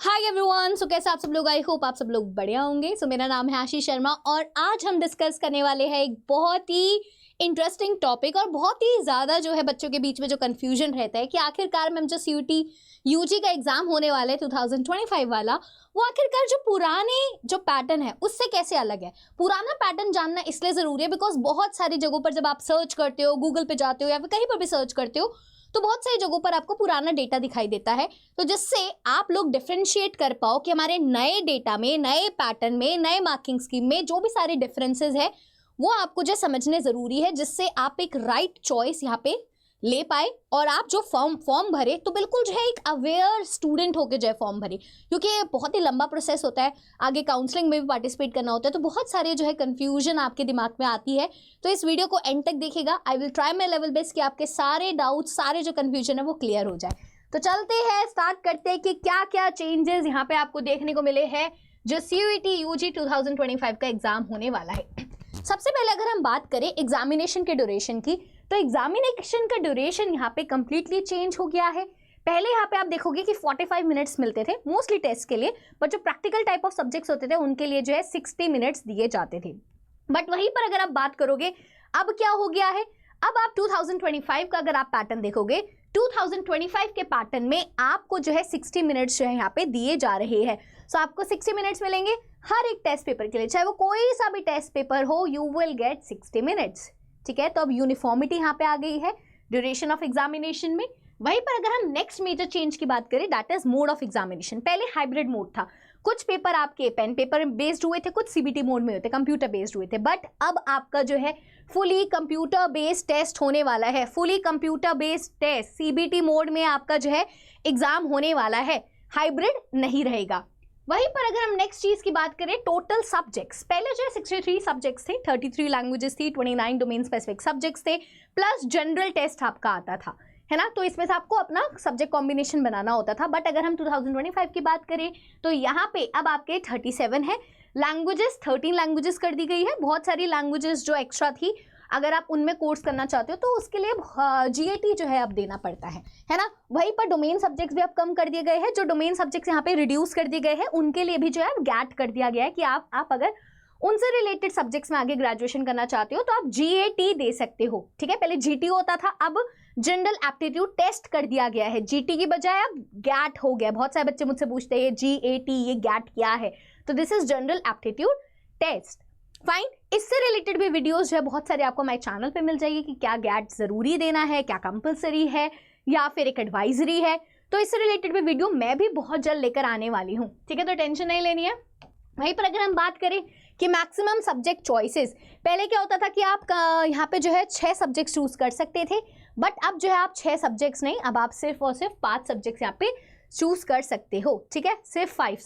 Hi everyone, सो कैसे आप सब लोग? आई होप आप सब लोग बढ़िया होंगे। सो मेरा नाम है आशीष शर्मा और आज हम डिस्कस करने वाले हैं एक बहुत ही इंटरेस्टिंग टॉपिक और बहुत ही ज़्यादा जो है बच्चों के बीच में जो कन्फ्यूजन रहता है कि आखिरकार मैम जो सीयूटी यूजी का एग्जाम होने वाला है 2025 वाला, वो आखिरकार जो पुराने जो पैटर्न है उससे कैसे अलग है। पुराना पैटर्न जानना इसलिए ज़रूरी है बिकॉज बहुत सारी जगहों पर जब आप सर्च करते हो, गूगल पे जाते हो या फिर कहीं पर भी सर्च करते हो तो बहुत सारी जगहों पर आपको पुराना डेटा दिखाई देता है, तो जिससे आप लोग डिफरेंशिएट कर पाओ कि हमारे नए डेटा में, नए पैटर्न में, नए मार्किंग स्कीम में जो भी सारे डिफरेंसेस है वो आपको जो समझने ज़रूरी है, जिससे आप एक राइट चॉइस यहाँ पे ले पाए और आप जो फॉर्म भरे तो बिल्कुल जो है एक अवेयर स्टूडेंट होकर जो है फॉर्म भरे, क्योंकि ये बहुत ही लंबा प्रोसेस होता है। आगे काउंसलिंग में भी पार्टिसिपेट करना होता है, तो बहुत सारे जो है कंफ्यूजन आपके दिमाग में आती है। तो इस वीडियो को एंड तक देखिएगा। I will try my level best कि आपके सारे डाउट्स, सारे जो कन्फ्यूजन है वो क्लियर हो जाए। तो चलते हैं, स्टार्ट करते हैं कि क्या क्या चेंजेस यहाँ पे आपको देखने को मिले हैं जो सीयूईटी यूजी 2025 का एग्जाम होने वाला है। सबसे पहले अगर हम बात करें एग्जामिनेशन के ड्यूरेशन की, तो एग्जामिनेशन का ड्यूरेशन यहाँ पे कंप्लीटली चेंज हो गया है। पहले यहाँ पे आप देखोगे कि 45 मिनट्स मिलते थे मोस्टली टेस्ट के लिए, बट जो प्रैक्टिकल टाइप ऑफ सब्जेक्ट्स होते थे उनके लिए जो है 60 मिनट्स दिए जाते थे। बट वहीं पर अगर आप बात करोगे अब क्या हो गया है, अब आप 2025 का अगर आप पैटर्न देखोगे, 2025 के पैटर्न में आपको जो है 60 मिनट्स जो है यहाँ पे दिए जा रहे हैं। सो आपको 60 मिनट्स मिलेंगे हर एक टेस्ट पेपर के लिए, चाहे वो कोई सा भी टेस्ट पेपर हो, यू विल गेट 60 मिनट्स। ठीक है, तो अब यूनिफॉर्मिटी यहाँ पे आ गई है ड्यूरेशन ऑफ एग्जामिनेशन में। वहीं पर अगर हम नेक्स्ट मेजर चेंज की बात करें, that is mode of examination. पहले हाइब्रिड मोड था, कुछ पेपर आपके पेन पेपर बेस्ड हुए थे, कुछ सीबीटी मोड में होते, कंप्यूटर बेस्ड हुए थे, बट अब आपका जो है फुली कंप्यूटर बेस्ड टेस्ट होने वाला है। Fully computer based test CBT mode में आपका जो है एग्जाम होने वाला है, हाइब्रिड नहीं रहेगा। वहीं पर अगर हम नेक्स्ट चीज की बात करें, टोटल सब्जेक्ट्स, पहले जो है 63 सब्जेक्ट्स थे, 33 लैंग्वेजेस थी, 29 डोमेन स्पेसिफिक सब्जेक्ट्स थे, प्लस जनरल टेस्ट आपका आता था, है ना। तो इसमें से आपको अपना सब्जेक्ट कॉम्बिनेशन बनाना होता था। बट अगर हम 2025 की बात करें तो यहाँ पे अब आपके 37 है लैंग्वेजेस, 13 लैंग्वेजेस कर दी गई है। बहुत सारी लैंग्वेजेस जो एक्स्ट्रा थी, अगर आप उनमें कोर्स करना चाहते हो तो उसके लिए जीएटी जो है अब देना पड़ता है ना। वहीं पर डोमेन सब्जेक्ट्स भी अब कम कर दिए गए हैं। जो डोमेन सब्जेक्ट्स यहाँ पे रिड्यूस कर दिए गए हैं उनके लिए भी जो है गैट कर दिया गया है कि आप अगर उनसे रिलेटेड सब्जेक्ट्स में आगे ग्रेजुएशन करना चाहते हो तो आप जीएटी दे सकते हो। ठीक है, पहले जीटी होता था, अब जनरल एप्टीट्यूड टेस्ट कर दिया गया है, जीटी की बजाय अब गैट हो गया। बहुत सारे बच्चे मुझसे पूछते हैं जीएटी, ये गैट क्या है? तो this is general aptitude test. Fine, इससे रिलेटेड भी वीडियोस जो है बहुत सारे आपको हमारे चैनल पे मिल जाएगी कि क्या गैट जरूरी देना है, क्या कंपलसरी है या फिर एक एडवाइजरी है। तो इससे रिलेटेड भी वीडियो मैं भी बहुत जल्द लेकर आने वाली हूँ। ठीक है, तो टेंशन नहीं लेनी है। वहीं पर अगर हम बात करें कि मैक्सिमम सब्जेक्ट चॉइसेस, पहले क्या होता था कि आप यहाँ पे जो है 6 सब्जेक्ट चूज कर सकते थे, बट अब जो है आप 6 सब्जेक्ट्स नहीं, अब आप सिर्फ और सिर्फ 5 सब्जेक्ट्स यहाँ पे चूज कर सकते हो। ठीक है, सिर्फ 5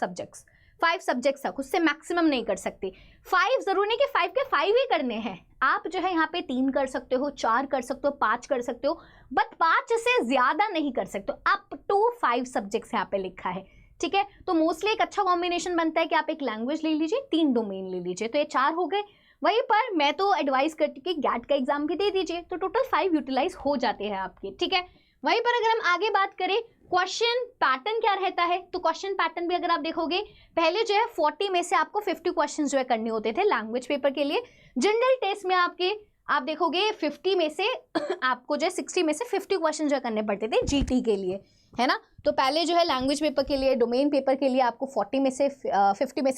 सब्जेक्ट्स तक, उससे मैक्सिमम नहीं कर सकते। 5 जरूरी नहीं कि 5 के 5 ही करने हैं, आप जो है यहाँ पे 3 कर सकते हो, 4 कर सकते हो, 5 कर सकते हो, बट 5 से ज्यादा नहीं कर सकते। अप टू 5 सब्जेक्ट्स यहाँ पे लिखा है। ठीक है, तो मोस्टली एक अच्छा कॉम्बिनेशन बनता है कि आप एक लैंग्वेज ले लीजिए, 3 डोमेन ले लीजिए, तो ये 4 हो गए। वहीं पर मैं तो एडवाइस करती हूँ कि गैट का एग्जाम भी दे दीजिए, तो टोटल 5 यूटिलाइज हो जाते हैं आपके। ठीक है, वहीं पर अगर हम आगे बात करें क्वेश्चन पैटर्न क्या रहता है, तो क्वेश्चन पैटर्न भी अगर आप देखोगे, पहले जो है 40 में से आपको 50 क्वेश्चन जो है करने होते थे लैंग्वेज पेपर के लिए। जनरल टेस्ट में आप देखोगे 50 में से आपको जो है 60 में से 50 क्वेश्चन जो है करने पड़ते थे जीटी के लिए, है ना। तो पहले जो है लैंग्वेज पेपर के लिए, डोमेन पेपर के लिए आपको 50 में से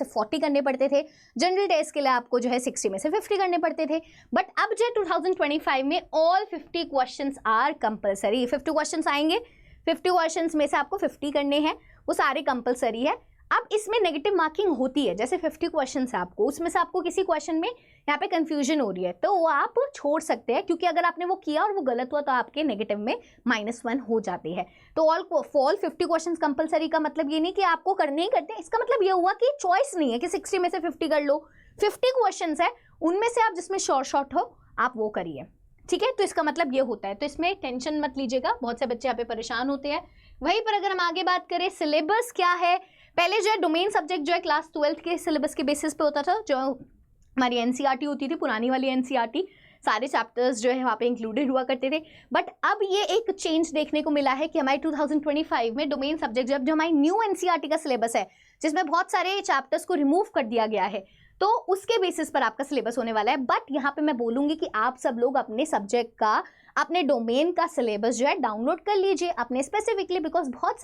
40 करने पड़ते थे। जनरल टेस्ट के लिए आपको जो है 60 में से 50 करने पड़ते थे। बट अब जो है 2025 में all 50 questions are compulsory. 50 questions आएंगे, 50 क्वेश्चंस में से आपको 50 करने हैं, वो सारे कंपलसरी है। अब इसमें नेगेटिव मार्किंग होती है, जैसे 50 क्वेश्चंस है आपको, उसमें से आपको किसी क्वेश्चन में यहाँ पे कंफ्यूजन हो रही है तो वो आप छोड़ सकते हैं, क्योंकि अगर आपने वो किया और वो गलत हुआ तो आपके नेगेटिव में -1 हो जाते हैं। तो ऑल 50 क्वेश्चंस कंपलसरी का मतलब ये नहीं कि आपको करने ही करते, इसका मतलब ये हुआ कि चॉइस नहीं है कि 60 में से 50 कर लो। 50 क्वेश्चंस है, उनमें से आप जिसमें शॉर्ट हो आप वो करिए। ठीक है, तो इसका मतलब ये होता है, तो इसमें टेंशन मत लीजिएगा, बहुत से बच्चे यहाँ पे परेशान होते हैं। वहीं पर अगर हम आगे बात करें सिलेबस क्या है, पहले जो है डोमेन सब्जेक्ट जो है क्लास 12 के सिलेबस के बेसिस पे होता था, जो हमारी एनसीईआरटी होती थी, पुरानी वाली एनसीईआरटी। सारे चैप्टर्स जो है वहाँ पे इंक्लूडेड हुआ करते थे। बट अब ये एक चेंज देखने को मिला है कि हमारे 2025 में डोमेन सब्जेक्ट जो हमारी न्यू एनसीईआरटी का सिलेबस है, जिसमें बहुत सारे चैप्टर्स को रिमूव कर दिया गया है, तो उसके बेसिस पर आपका सिलेबस होने वाला है। बट यहाँ पे मैं बोलूँगी कि आप सब लोग अपने सब्जेक्ट का, अपने डोमेन का सिलेबस जो है डाउनलोड कर लीजिए अपने स्पेसिफिकली, बिकॉज बहुत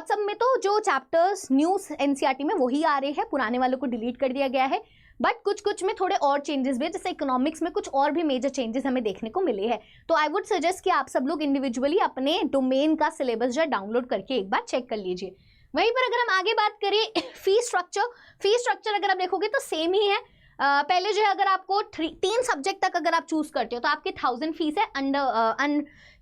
सब में तो जो चैप्टर्स न्यू एनसीईआरटी में वही आ रहे हैं, पुराने वालों को डिलीट कर दिया गया है। बट कुछ में थोड़े और चेंजेस भी है, जैसे इकोनॉमिक्स में कुछ और भी मेजर चेंजेस हमें देखने को मिले हैं। तो आई वुड सजेस्ट कि आप सब लोग इंडिविजुअली अपने डोमेन का सिलेबस जो है डाउनलोड करके एक बार चेक कर लीजिए। वहीं पर अगर हम आगे बात करें फीस स्ट्रक्चर अगर आप देखोगे तो सेम ही है। पहले जो है अगर आपको 3 सब्जेक्ट तक अगर आप चूज करते हो तो आपकी 1000 फीस है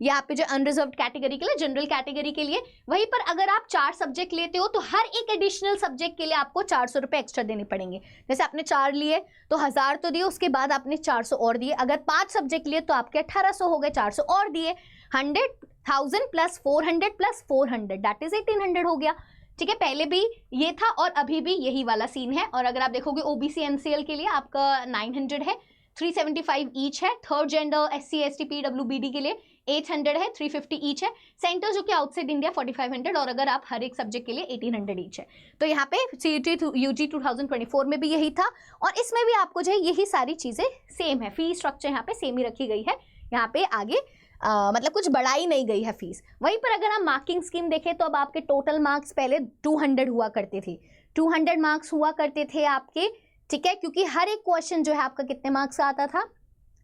यहाँ पे जो अनरिजर्व्ड कैटेगरी के लिए, जनरल कैटेगरी के लिए। वहीं पर अगर आप 4 सब्जेक्ट लेते हो तो हर एक एडिशनल सब्जेक्ट के लिए आपको 400 रुपये एक्स्ट्रा देने पड़ेंगे। जैसे आपने 4 लिए तो 1000 तो दिए, उसके बाद आपने 400 और दिए। अगर 5 सब्जेक्ट लिए तो आपके 1800 हो गए, 400 और दिए, 100,000 प्लस 400 दैट इज 1800 हो गया। ठीक है, पहले भी ये था और अभी भी यही वाला सीन है। और अगर आप देखोगे ओबीसी एनसीएल के लिए आपका 900 है, 375 ईच है। Third gender SC ST PWBD के लिए 800 है, 350 ईच है। सेंटर जो कि आउटसाइड इंडिया 4500, और अगर आप हर एक सब्जेक्ट के लिए 1800 ईच है। तो यहाँ पे CUT UG 2024 में भी यही था और इसमें भी आपको जो है यही सारी चीज़ें सेम है। फीस स्ट्रक्चर यहाँ पे सेम ही रखी गई है, यहाँ पे आगे मतलब कुछ बढ़ाई नहीं गई है फीस। वहीं पर अगर हम मार्किंग स्कीम देखें तो अब आपके टोटल मार्क्स पहले 200 हुआ करते थे, 200 मार्क्स हुआ करते थे आपके। ठीक है, क्योंकि हर एक क्वेश्चन जो है आपका कितने मार्क्स का आता था,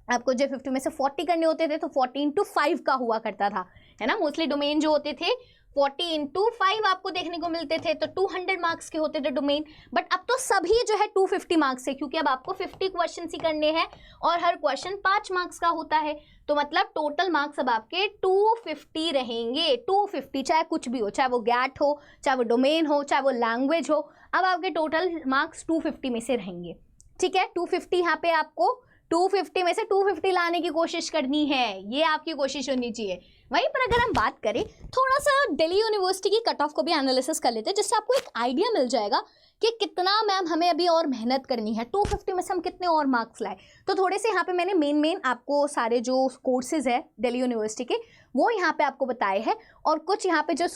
आपको जो 50 में से 40 करने होते थे तो 40 into 5 का हुआ करता था, है ना। मोस्टली डोमेन जो होते थे 40 into 5 आपको देखने को मिलते थे, तो 200 मार्क्स के होते थे डोमेन। बट अब तो सभी जो है 250 मार्क्स है, क्योंकि अब आपको 50 क्वेश्चन ही करने हैं और हर क्वेश्चन 5 मार्क्स का होता है। तो मतलब टोटल मार्क्स अब आपके 250 रहेंगे, 250, चाहे कुछ भी हो, चाहे वो गैट हो, चाहे वो डोमेन हो, चाहे वो लैंग्वेज हो, अब आपके टोटल मार्क्स 250 में से रहेंगे। ठीक है, 250 यहाँ पे आपको 250 में से 250 लाने की कोशिश करनी है, ये आपकी कोशिश होनी चाहिए। वहीं पर अगर हम बात करें थोड़ा सा दिल्ली यूनिवर्सिटी की कट ऑफ को भी एनालिसिस कर लेते हैं, जिससे आपको एक आइडिया मिल जाएगा कि कितना मैम हमें अभी और मेहनत करनी है, 250 में से हम कितने और मार्क्स लाए। तो थोड़े से यहाँ पे मैंने मेन आपको सारे जो कोर्सेज है दिल्ली यूनिवर्सिटी के वो यहाँ पे आपको बताए हैं, और कुछ यहाँ पे जो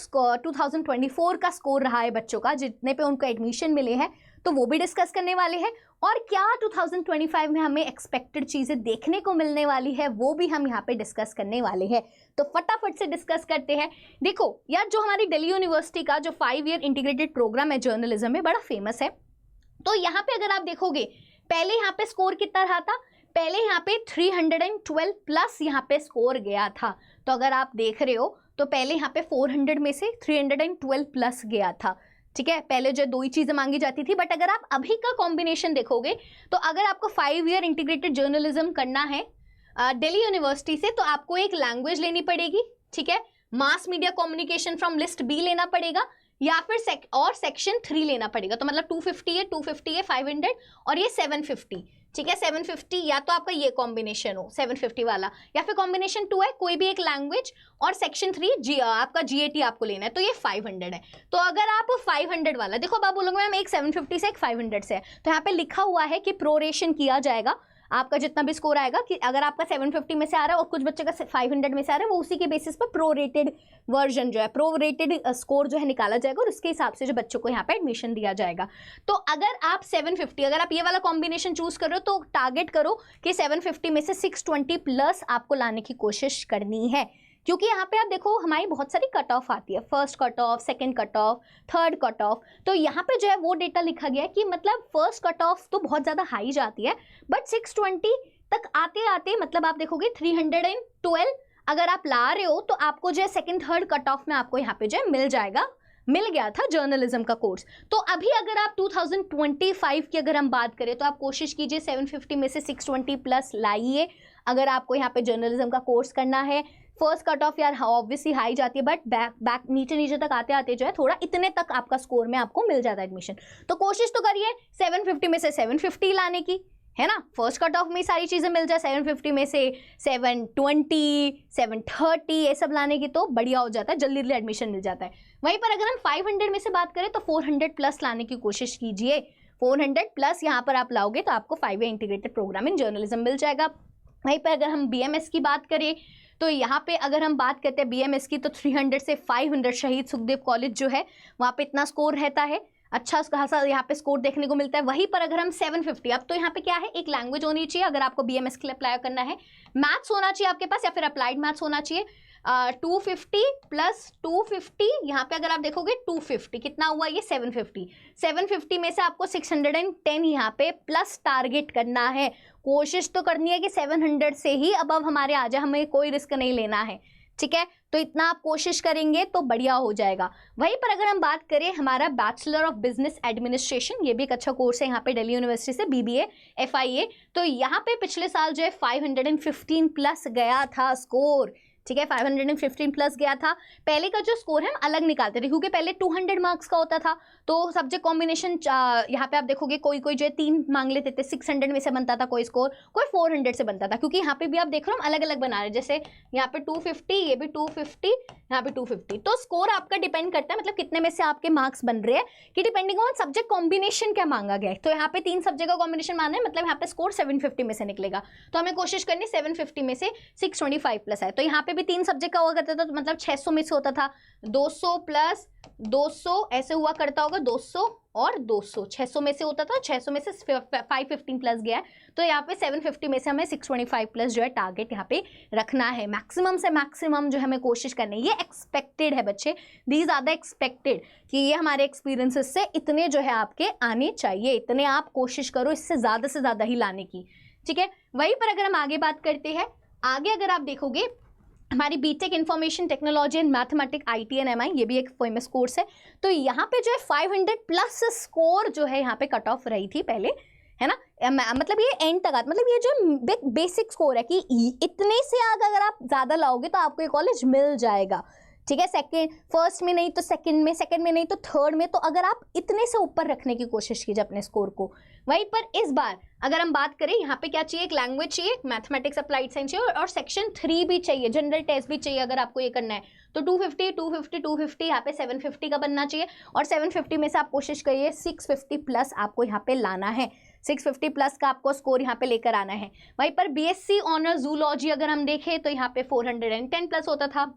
2024 का स्कोर रहा है बच्चों का, जितने पे उनको एडमिशन मिले हैं, तो वो भी डिस्कस करने वाले हैं। और क्या 2025 में हमें एक्सपेक्टेड चीज़ें देखने को मिलने वाली है वो भी हम यहाँ पे डिस्कस करने वाले हैं। तो फटाफट से डिस्कस करते हैं। देखो यार, जो हमारी दिल्ली यूनिवर्सिटी का जो 5 ईयर इंटीग्रेटेड प्रोग्राम है जर्नलिज्म में, बड़ा फेमस है। तो यहाँ पे अगर आप देखोगे पहले यहाँ पे स्कोर कितना रहा था, पहले यहाँ पे 312 प्लस यहाँ पे स्कोर गया था। तो अगर आप देख रहे हो तो पहले यहाँ पे 400 में से 312 प्लस गया था। ठीक है, पहले जो 2 ही चीज़ें मांगी जाती थी। बट अगर आप अभी का कॉम्बिनेशन देखोगे तो अगर आपको 5 ईयर इंटीग्रेटेड जर्नलिज्म करना है दिल्ली यूनिवर्सिटी से, तो आपको एक लैंग्वेज लेनी पड़ेगी। ठीक है, mass media communication from list B लेना पड़ेगा, या फिर सेक्शन 3 लेना पड़ेगा। तो मतलब 250 है, 250 है, 500 और ये 750। ठीक है, 750 या तो आपका ये कॉम्बिनेशन हो 750 वाला, या फिर कॉम्बिनेशन 2 है, कोई भी एक लैंग्वेज और सेक्शन 3 आपका GAT आपको लेना है, तो ये 500 है। तो अगर आप 500 वाला देखो, अब आप बोलोगे मैम एक 750 से एक 500 से है, तो यहाँ पे लिखा हुआ है कि प्रोरेशन किया जाएगा। आपका जितना भी स्कोर आएगा, कि अगर आपका 750 में से आ रहा है और कुछ बच्चे का 500 में से आ रहा है, वो उसी के बेसिस पर प्रोरेटेड वर्जन जो है, प्रोरेटेड स्कोर जो है निकाला जाएगा और उसके हिसाब से जो बच्चों को यहाँ पे एडमिशन दिया जाएगा। तो अगर आप 750, अगर आप ये वाला कॉम्बिनेशन चूज कर रहे हो तो टारगेट करो कि 750 में से 620 प्लस आपको लाने की कोशिश करनी है, क्योंकि यहाँ पे आप देखो हमारी बहुत सारी कट ऑफ आती है, first cut off, second cut off, third cut off. तो यहाँ पे जो है वो डेटा लिखा गया है कि मतलब फर्स्ट कट ऑफ तो बहुत ज़्यादा हाई जाती है, बट 620 तक आते आते मतलब आप देखोगे 312 अगर आप ला रहे हो तो आपको जो है सेकंड थर्ड कट ऑफ में आपको यहाँ पे जो है मिल गया था जर्नलिज्म का कोर्स। तो अभी अगर आप 2025 की अगर हम बात करें तो आप कोशिश कीजिए 750 में से 620 प्लस लाइए, अगर आपको यहाँ पे जर्नलिज्म का कोर्स करना है। फर्स्ट कट ऑफ यार ऑब्वियसली हाई जाती है, बट बैक नीचे तक आते आते जो है थोड़ा इतने तक आपका स्कोर में आपको मिल जाता है एडमिशन। तो कोशिश तो करिए 750 में से 750 लाने की, है ना। फर्स्ट कट ऑफ में सारी चीज़ें मिल जाए, 750 में से 720, 730 ये सब लाने की तो बढ़िया हो जाता है, जल्दी जल्दी एडमिशन मिल जाता है। वहीं पर अगर हम 500 में से बात करें तो 400 प्लस लाने की कोशिश कीजिए। 400 प्लस यहाँ पर आप लाओगे तो आपको 5 year integrated programme in journalism मिल जाएगा। वहीं पर अगर हम BMS की बात करें तो यहाँ पे अगर हम बात करते हैं BMS की, तो 300 से 500 शहीद सुखदेव कॉलेज जो है वहाँ पे इतना स्कोर रहता है, अच्छा खासा यहाँ पे स्कोर देखने को मिलता है। वहीं पर अगर हम 750, अब तो यहाँ पे क्या है, एक लैंग्वेज होनी चाहिए अगर आपको BMS के लिए अप्लाई करना है, मैथ्स होना चाहिए आपके पास या फिर अप्लाइड मैथ्स होना चाहिए। 250 प्लस 250, यहाँ पे अगर आप देखोगे 250 कितना हुआ, ये 750, 750 में से आपको 610 यहाँ पे प्लस टारगेट करना है। कोशिश तो करनी है कि 700 से ही अब हमारे आ जाए, हमें कोई रिस्क नहीं लेना है, ठीक है। तो इतना आप कोशिश करेंगे तो बढ़िया हो जाएगा। वहीं पर अगर हम बात करें हमारा बैचलर ऑफ बिजनेस एडमिनिस्ट्रेशन, ये भी एक अच्छा कोर्स है यहाँ पे दिल्ली यूनिवर्सिटी से, BBA FIA, तो यहाँ पे पिछले साल जो है 515 प्लस गया था स्कोर, ठीक है, 515 प्लस गया था। पहले का जो स्कोर है हम अलग निकालते थे क्योंकि पहले 200 मार्क्स का होता था, तो सब्जेक्ट कॉम्बिनेशन यहाँ पे आप देखोगे कोई कोई जो है 3 मांग लेते थे, 600 में से बनता था कोई स्कोर, कोई 400 से बनता था, क्योंकि यहाँ पे भी आप देख रहे हो हम अलग अलग बना रहे हैं, जैसे यहाँ पे 250, ये भी 250, यहाँ पे 250। तो स्कोर आपका डिपेंड करता है, मतलब कितने में से आपके मार्क्स बन रहे हैं कि डिपेंडिंग ऑन सब्जेक्ट कॉम्बिनेशन क्या मांगा गया है। तो यहाँ पे 3 सब्जेक्ट का कॉम्बिनेशन माना है, मतलब यहाँ पे स्कोर 750 में से निकलेगा, तो हमें कोशिश करनी 750 में से 625 प्लस है। तो यहाँ पे भी 3 सब्जेक्ट का हुआ करता था, तो मतलब 600 में से होता था, 200 प्लस 200 ऐसे हुआ करता होगा, 200 और 200, 600 में से होता था, 600 में से 515 प्लस गया है, तो यहाँ पे 750 में से हमें 625 प्लस जो है टारगेट यहाँ पे रखना है। मैक्सिमम से मैक्सिमम जो हमें कोशिश करनी है, ये एक्सपेक्टेड है बच्चे, दीज आर द एक्सपेक्टेड, कि ये हमारे एक्सपीरियंसेस से इतने जो है आपके आने चाहिए, इतने आप कोशिश करो इससे ज़्यादा ही लाने की, ठीक है। वहीं पर अगर हम आगे बात करते हैं, आगे अगर आप देखोगे हमारी B Tech information technology and mathematics IT and MI, ये भी एक फेमस कोर्स है, तो यहाँ पे जो है 500 प्लस स्कोर जो है यहाँ पे कट ऑफ रही थी पहले, है ना, मतलब ये एंड तक आता, मतलब ये जो बेसिक स्कोर है कि इतने से आगे अगर आप ज़्यादा लाओगे तो आपको ये कॉलेज मिल जाएगा, ठीक है। फर्स्ट में नहीं तो सेकंड में नहीं तो थर्ड में, तो अगर आप इतने से ऊपर रखने की कोशिश कीजिए अपने स्कोर को। वहीं पर इस बार अगर हम बात करें, यहाँ पे क्या चाहिए, एक लैंग्वेज चाहिए, मैथमेटिक्स अप्लाइड साइंस चाहिए, और सेक्शन 3 भी चाहिए, जनरल टेस्ट भी चाहिए अगर आपको ये करना है, तो 250 यहाँ पे 750 का बनना चाहिए, और 750 में से आप कोशिश करिए 650 प्लस आपको यहाँ पे लाना है, 650 प्लस का आपको स्कोर यहाँ पे लेकर आना है। वहीं पर BSc ऑनर्स जूलॉजी अगर हम देखें तो यहाँ पे 410 प्लस होता था,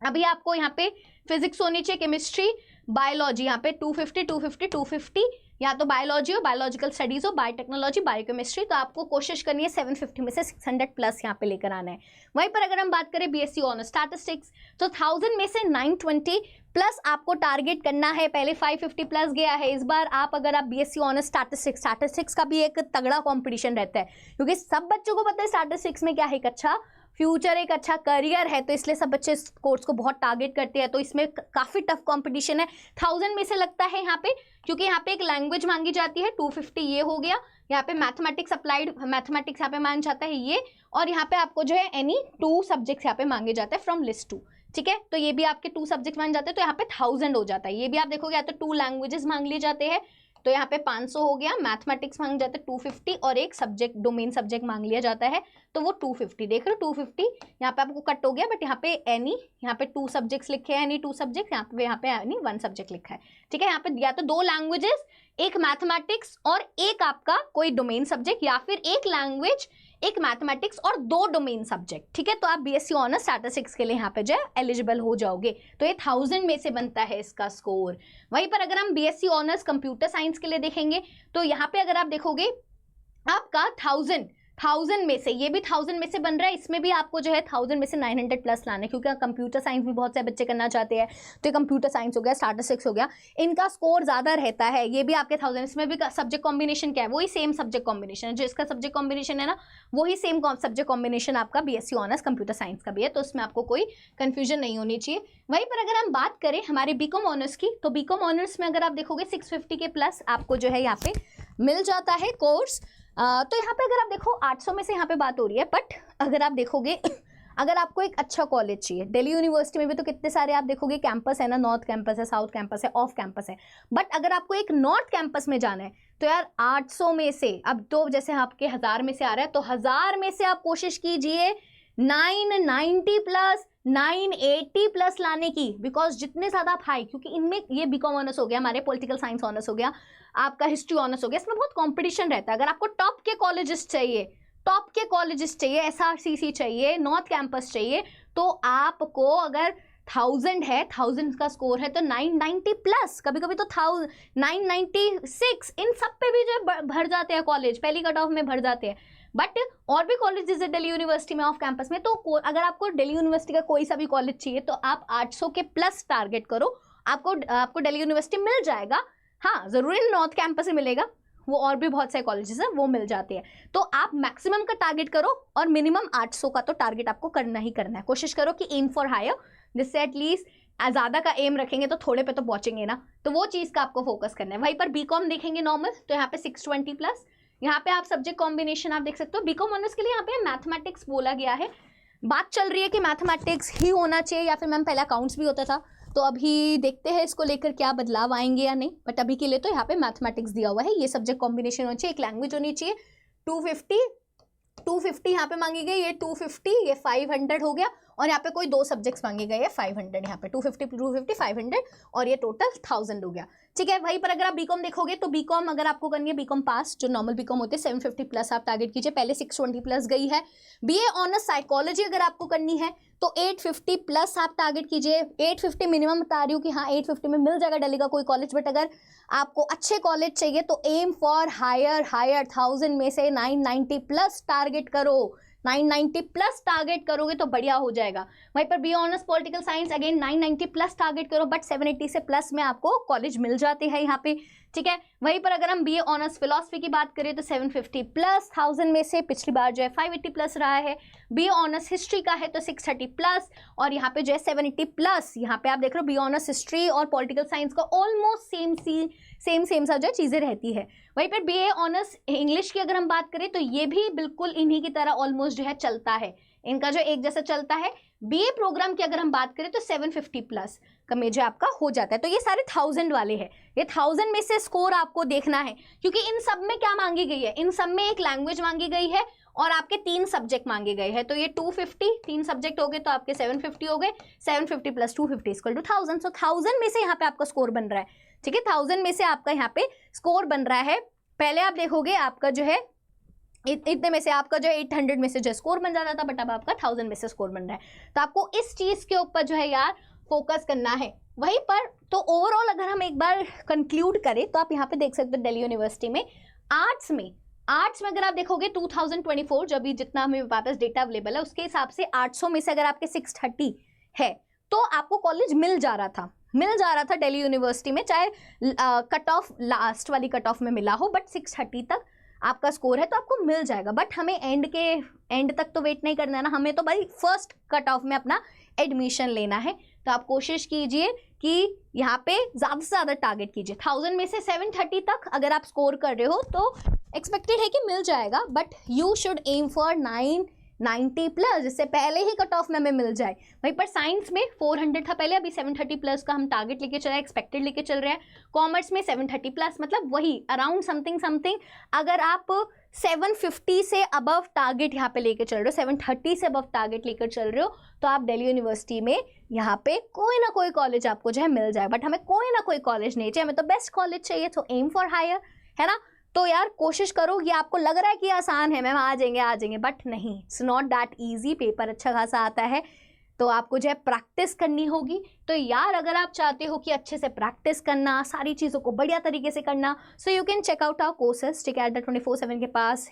अभी आपको यहाँ पे फिजिक्स होनी चाहिए, केमिस्ट्री, बायोलॉजी, यहाँ पे 250 या तो बायोलॉजी हो, बायोलॉजिकल स्टडीज हो, बायोटेक्नोलॉजी, बायोकेमिस्ट्री, तो आपको कोशिश करनी है 750 में से 600 प्लस यहाँ पे लेकर आना है। वहीं पर अगर हम बात करें BSc ऑनर्स स्टैटिस्टिक्स, तो 1000 में से 920 प्लस आपको टारगेट करना है, पहले 550 प्लस गया है, इस बार आप अगर आप BSc ऑनर्स स्टैटिस्टिक्स का भी एक तगड़ा कॉम्पिटिशन रहता है, क्योंकि सब बच्चों को पता है स्टैटिस्टिक्स में क्या है, एक अच्छा फ्यूचर, एक अच्छा करियर है, तो इसलिए सब बच्चे इस कोर्स को बहुत टारगेट करते हैं, तो इसमें काफ़ी टफ कंपटीशन है। 1000 में से लगता है यहाँ पे, क्योंकि यहाँ पे एक लैंग्वेज मांगी जाती है, 250 ये हो गया, यहाँ पे मैथमेटिक्स अप्लाइड मैथमेटिक्स यहाँ पे मांग जाता है ये, और यहाँ पे आपको जो है एनी 2 सब्जेक्ट्स यहाँ पे मांगे जाते हैं फ्रॉम लिस्ट 2, ठीक है, तो ये भी आपके 2 सब्जेक्ट मांगे जाते हैं, तो यहाँ पे 1000 हो जाता है। ये भी आप देखोगे या तो 2 लैंग्वेजेस मांग लिए जाते हैं, तो यहाँ पे 500 हो गया, मैथमेटिक्स मांग जाते हैं 250, और एक सब्जेक्ट डोमेन सब्जेक्ट मांग लिया जाता है, तो वो 250, देख रहे हो 250 यहाँ पे आपको कट हो गया, बट यहाँ पे एनी, यहाँ पे 2 सब्जेक्ट्स लिखे हैं, एनी 2 सब्जेक्ट, यहाँ पे एनी 1 सब्जेक्ट लिखा है, ठीक है। यहाँ पे या तो 2 लैंग्वेजेस, एक मैथमेटिक्स और एक आपका कोई डोमेन सब्जेक्ट, या फिर एक लैंग्वेज, एक मैथमेटिक्स और 2 डोमेन सब्जेक्ट, ठीक है, तो आप BSc ऑनर्स स्टैटिस्टिक्स के लिए यहाँ पे जो है एलिजिबल हो जाओगे, तो ये 1000 में से बनता है इसका स्कोर। वहीं पर अगर हम BSc ऑनर्स कंप्यूटर साइंस के लिए देखेंगे, तो यहाँ पे अगर आप देखोगे आपका 1000 में से, ये भी 1000 में से बन रहा है, इसमें भी आपको जो है 1000 में से 900 प्लस लाने, क्योंकि कंप्यूटर साइंस भी बहुत से बच्चे करना चाहते हैं, तो ये कंप्यूटर साइंस हो गया, स्टैटिस्टिक्स हो गया, इनका स्कोर ज़्यादा रहता है, ये भी आपके 1000, इसमें भी सब्जेक्ट कॉम्बिनेशन क्या है, वही सेम सब्जेक्ट कॉम्बिनेशन है, जो इसका सब्जेक्ट कॉम्बिनेशन है ना, वही सेम सब्जेक्ट कॉम्बिनेशन आपका BSc ऑनर्स कंप्यूटर साइंस का भी है, तो उसमें आपको कोई कन्फ्यूजन नहीं होनी चाहिए। वहीं पर अगर हम बात करें हमारे BCom ऑनर्स की, तो BCom ऑनर्स में अगर आप देखोगे 650 के प्लस आपको जो है यहाँ पे मिल जाता है कोर्स। तो यहाँ पे अगर आप देखो 800 में से यहाँ पे बात हो रही है, बट अगर आप देखोगे अगर आपको एक अच्छा कॉलेज चाहिए, दिल्ली यूनिवर्सिटी में भी तो कितने सारे आप देखोगे कैंपस है ना, नॉर्थ कैंपस है, साउथ कैंपस है, ऑफ कैंपस है, बट अगर आपको एक नॉर्थ कैंपस में जाना है तो यार 800 में से, अब तो जैसे आपके 1000 में से आ रहा है, तो 1000 में से आप कोशिश कीजिए 990 प्लस 980 प्लस लाने की, बिकॉज जितने ज़्यादा आप हाई, क्योंकि इनमें ये BCom ऑनर्स हो गया, हमारे पॉलिटिकल साइंस ऑनर्स हो गया, आपका हिस्ट्री ऑनर्स हो गया, इसमें बहुत कंपटीशन रहता है। अगर आपको टॉप के कॉलेजेस चाहिए टॉप के कॉलेजेस चाहिए, SRCC चाहिए, नॉर्थ कैंपस चाहिए, तो आपको अगर 1000 है, 1000 का स्कोर है तो 990 प्लस, कभी कभी तो 996, इन सब पे भी जो भर जाते हैं कॉलेज, पहली कट ऑफ में भर जाते हैं। बट और भी कॉलेजेस है दिल्ली यूनिवर्सिटी में ऑफ कैंपस में, तो अगर आपको दिल्ली यूनिवर्सिटी का कोई सा भी कॉलेज चाहिए तो आप 800 के प्लस टारगेट करो, आपको दिल्ली यूनिवर्सिटी मिल जाएगा। हाँ, जरूरी नॉर्थ कैंपस ही मिलेगा, वो और भी बहुत सारे कॉलेजेस हैं वो मिल जाते हैं। तो आप मैक्सिमम का टारगेट करो और मिनिमम 800 का तो टारगेट आपको करना ही करना है। कोशिश करो कि एम फॉर हायर, जिससे एटलीस्ट ज़्यादा का एम रखेंगे तो थोड़े पे तो पहुंचेंगे ना, तो वो चीज़ का आपको फोकस करना है। वहीं पर बीकॉम देखेंगे नॉर्मल, तो यहाँ पे 620 प्लस। यहाँ पे आप सब्जेक्ट कॉम्बिनेशन आप देख सकते हो, बीकॉम ऑनर्स के लिए यहाँ पे मैथमेटिक्स बोला गया है। बात चल रही है कि मैथमेटिक्स ही होना चाहिए या फिर मैम पहले अकाउंट्स भी होता था, तो अभी देखते हैं इसको लेकर क्या बदलाव आएंगे या नहीं, बट अभी के लिए तो यहाँ पे मैथमेटिक्स दिया हुआ है। ये सब्जेक्ट कॉम्बिनेशन होना चाहिए, एक लैंग्वेज होनी चाहिए। 250 यहाँ पे मांगी गई, ये 250, ये 500 हो गया, और यहाँ पे कोई 2 सब्जेक्ट्स मांगे गए हैं 500, यहाँ पे 250 500 और ये टोटल 1000 हो गया। ठीक है, वहीं पर अगर आप बीकॉम देखोगे तो बीकॉम अगर आपको करनी है, बीकॉम पास जो नॉर्मल बीकॉम होते हैं 750 प्लस आप टारगेट कीजिए, पहले 620 प्लस गई है। बीए ऑनर्स साइकोलॉजी अगर आपको करनी है तो 850 प्लस आप टारगेट कीजिए। 850 मिनिमम बता रही हूँ कि हाँ 850 में मिल जाएगा दिल्ली का कोई कॉलेज, बट अगर आपको अच्छे कॉलेज चाहिए तो एम फॉर हायर 1000 में से 990 प्लस टारगेट करो। 990 प्लस टारगेट करोगे तो बढ़िया हो जाएगा। वहीं पर B honours political science again 990 plus target करो, बट 780 से प्लस में आपको कॉलेज मिल जाते हैं यहाँ पे। ठीक है, वहीं पर अगर हम बी ऑनर्स फिलॉसफी की बात करें तो 750 प्लस, 1000 में से पिछली बार जो है 580 प्लस रहा है। बी ऑनर्स हिस्ट्री का है तो 630 प्लस, और यहाँ पे जो है 780 प्लस। यहाँ पे आप देख रहे हो बी ऑनर्स हिस्ट्री और पॉलिटिकल साइंस का ऑलमोस्ट सेम सा जो चीज़ें रहती है। वहीं पर बी ऑनर्स इंग्लिश की अगर हम बात करें तो ये भी बिल्कुल इन्हीं की तरह ऑलमोस्ट जो है चलता है, इनका जो एक जैसा चलता है। बीए प्रोग्राम की अगर हम बात करें तो 750 प्लस का मेजर आपका हो जाता है। तो ये सारे 1000 वाले हैं, ये 1000 में से स्कोर आपको देखना है, क्योंकि इन सब में क्या मांगी गई है, इन सब में एक लैंग्वेज मांगी गई है और आपके 3 सब्जेक्ट मांगे गए हैं। तो ये 250, 3 सब्जेक्ट हो गए तो आपके 750 हो गए, 750 प्लस 250 इक्वल टू 1000। सो 1000 में से यहाँ पे आपका स्कोर बन रहा है। ठीक है, 1000 में से आपका यहाँ पे स्कोर बन रहा है। पहले आप देखोगे आपका जो है इतने में से आपका जो 800 में से जो स्कोर बन जाता था, बट अब आपका 1000 में से स्कोर बन रहा है। तो आपको इस चीज के ऊपर जो है यार फोकस करना है। वहीं पर तो ओवरऑल अगर हम एक बार कंक्लूड करें तो आप यहाँ पे देख सकते हो दिल्ली यूनिवर्सिटी में आर्ट्स में अगर आप देखोगे 2024 जो अभी जितना हमें वापस डेटा अवेलेबल है उसके हिसाब से 800 में से अगर आपके 630 है तो आपको कॉलेज मिल जा रहा था दिल्ली यूनिवर्सिटी में, चाहे कट ऑफ लास्ट वाली कट ऑफ में मिला हो, बट 630 तक आपका स्कोर है तो आपको मिल जाएगा। बट हमें एंड तक तो वेट नहीं करना है ना, हमें तो भाई फर्स्ट कट ऑफ में अपना एडमिशन लेना है। तो आप कोशिश कीजिए कि यहाँ पे ज़्यादा से ज़्यादा टारगेट कीजिए। 1000 में से 730 तक अगर आप स्कोर कर रहे हो तो एक्सपेक्टेड है कि मिल जाएगा, but you should aim for 990 plus, जिससे पहले ही कट ऑफ में हमें मिल जाए। वहीं पर साइंस में 400 था पहले, अभी 730 प्लस का हम टारगेट लेके चल रहे हैं, एक्सपेक्टेड लेके चल रहे हैं। कॉमर्स में 730 प्लस, मतलब वही अराउंड समथिंग। अगर आप 750 से अबव टारगेट यहाँ पे लेके चल रहे हो, 730 से अबव टारगेट लेकर चल रहे हो, तो आप दिल्ली यूनिवर्सिटी में यहाँ पे कोई ना कोई कॉलेज आपको जो है मिल जाए। बट हमें कोई ना कोई कॉलेज नहीं चाहिए, हमें तो बेस्ट कॉलेज चाहिए। तो एम फॉर हायर, है ना। तो यार कोशिश करो, ये आपको लग रहा है कि आसान है मैम आ जाएंगे, बट नहीं, it's not that easy. Paper अच्छा खासा आता है तो आपको जो है प्रैक्टिस करनी होगी। तो यार अगर आप चाहते हो कि अच्छे से प्रैक्टिस करना, सारी चीज़ों को बढ़िया तरीके से करना, so you can check out our courses. ठीक है, एट द 24/7 के पास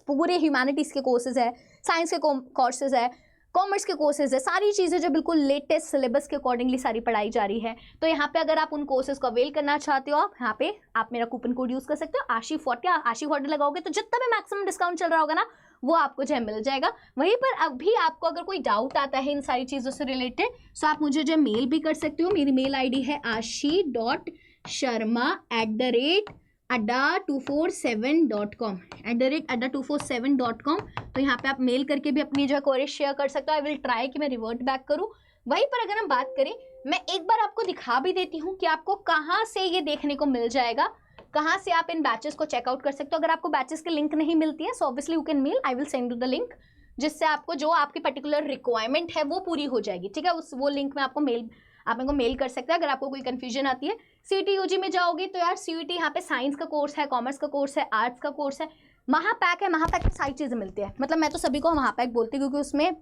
पूरे ह्यूमैनिटीज़ के कोर्सेज है, साइंस के कोर्सेज है, कॉमर्स के कोर्सेज है, सारी चीज़ें जो बिल्कुल लेटेस्ट सिलेबस के अकॉर्डिंगली सारी पढ़ाई जा रही है। तो यहाँ पे अगर आप उन कोर्सेज को अवेल करना चाहते हो, आप यहाँ पे आप मेरा कूपन कोड यूज़ कर सकते हो आशी40 लगाओगे तो जितना भी मैक्सिमम डिस्काउंट चल रहा होगा ना वो आपको जो है मिल जाएगा। वहीं पर अभी आपको अगर कोई डाउट आता है इन सारी चीज़ों से रिलेटेड, तो आप मुझे जो मेल भी कर सकते हो। मेरी मेल ID है ashi.sharma@adda247.com @adda247.com। तो यहाँ पे आप मेल करके भी अपनी जो है क्वेरी शेयर कर सकते हो। आई विल ट्राई कि मैं रिवर्ट बैक करूँ। वहीं पर अगर हम बात करें, मैं एक बार आपको दिखा भी देती हूँ कि आपको कहाँ से ये देखने को मिल जाएगा, कहाँ से आप इन बैचेस को चेकआउट कर सकते हो। अगर आपको बैचेस की लिंक नहीं मिलती है, so obviously you can mail, I will send you the link, जिससे आपको जो आपकी पर्टिकुलर रिक्वायरमेंट है वो पूरी हो जाएगी। ठीक है, वो लिंक में आपको आप मेरे को मेल कर सकते हैं अगर आपको कोई कंफ्यूजन आती है। CET UG में जाओगे तो यार CET यहाँ पे साइंस का कोर्स है, कॉमर्स का कोर्स है, आर्ट्स का कोर्स है, महापैक है, महापैक में सारी चीज़ें मिलती है, मतलब मैं तो सभी को महापैक बोलती हूँ क्योंकि उसमें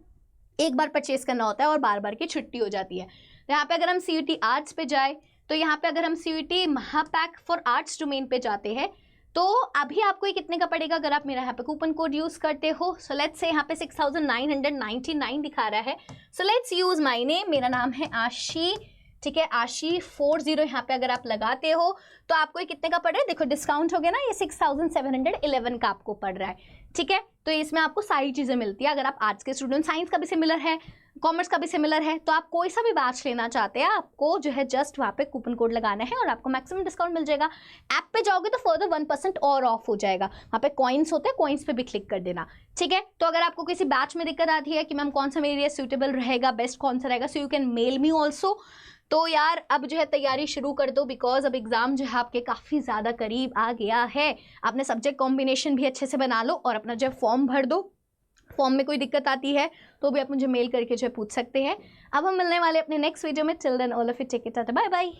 एक बार परचेस करना होता है और बार बार की छुट्टी हो जाती है। तो यहाँ पे अगर हम CUET आर्ट्स पे जाए तो यहाँ पे अगर हम CUET महापैक फॉर आर्ट्स डोमेन पे जाते हैं तो अभी आपको ये कितने का पड़ेगा अगर आप मेरा यहाँ पे कूपन कोड यूज़ करते हो। सो लेट्स से यहाँ पे 6999 दिखा रहा है। So let's use my name, मेरा नाम है आशी, ठीक है, आशी 40 यहाँ पे अगर आप लगाते हो तो आपको ये कितने का पड़ रहा है, देखो डिस्काउंट हो गया ना, ये 6711 का आपको पड़ रहा है, ठीक है। तो इसमें आपको सारी चीज़ें मिलती है। अगर आप आर्ट्स के स्टूडेंट, साइंस का भी सिमिलर है, कॉमर्स का भी सिमिलर है, तो आप कोई सा भी बैच लेना चाहते हैं आपको जो है जस्ट वहाँ पे कूपन कोड लगाना है और आपको मैक्सिमम डिस्काउंट मिल जाएगा। ऐप पे जाओगे तो फर्दर 1% और ऑफ हो जाएगा, वहाँ पे कॉइन्स होते हैं, कॉइन्स पे भी क्लिक कर देना, ठीक है। तो अगर आपको किसी बैच में दिक्कत आती है कि मैम कौन सा मेरे लिए सूटेबल रहेगा, बेस्ट कौन सा रहेगा, so you can mail me also. तो यार अब जो है तैयारी शुरू कर दो, बिकॉज अब एग्जाम जो है आपके काफ़ी ज़्यादा करीब आ गया है। आपने सब्जेक्ट कॉम्बिनेशन भी अच्छे से बना लो और अपना जो फॉर्म भर दो। फॉर्म में कोई दिक्कत आती है तो भी आप मुझे मेल करके जो है पूछ सकते हैं। अब हम मिलने वाले अपने नेक्स्ट वीडियो में। Till then all of you take it, bye bye.